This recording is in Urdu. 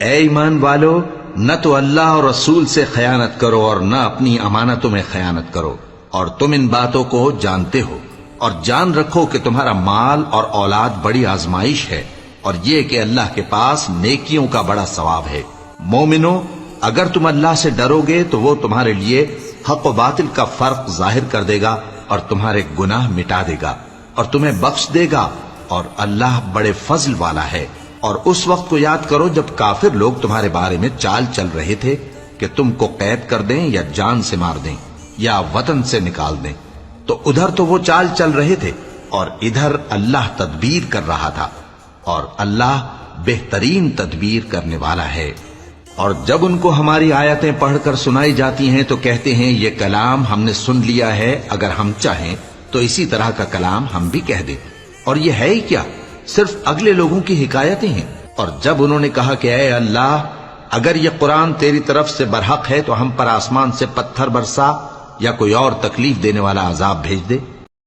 اے ایمان والو، نہ تو اللہ اور رسول سے خیانت کرو اور نہ اپنی امانتوں میں خیانت کرو، اور تم ان باتوں کو جانتے ہو، اور جان رکھو کہ تمہارا مال اور اولاد بڑی آزمائش ہے، اور یہ کہ اللہ کے پاس نیکیوں کا بڑا ثواب ہے۔ مومنو، اگر تم اللہ سے ڈرو گے تو وہ تمہارے لیے حق و باطل کا فرق ظاہر کر دے گا اور تمہارے گناہ مٹا دے گا اور تمہیں بخش دے گا، اور اللہ بڑے فضل والا ہے۔ اور اس وقت کو یاد کرو جب کافر لوگ تمہارے بارے میں چال چل رہے تھے کہ تم کو قید کر دیں یا جان سے مار دیں یا وطن سے نکال دیں، تو ادھر تو وہ چال چل رہے تھے اور ادھر اللہ تدبیر کر رہا تھا، اور اللہ بہترین تدبیر کرنے والا ہے۔ اور جب ان کو ہماری آیتیں پڑھ کر سنائی جاتی ہیں تو کہتے ہیں یہ کلام ہم نے سن لیا ہے، اگر ہم چاہیں تو اسی طرح کا کلام ہم بھی کہہ دیں، اور یہ ہے ہی کیا، صرف اگلے لوگوں کی حکایتیں ہیں۔ اور جب انہوں نے کہا کہ اے اللہ، اگر یہ قرآن تیری طرف سے برحق ہے تو ہم پر آسمان سے پتھر برسا یا کوئی اور تکلیف دینے والا عذاب بھیج دے،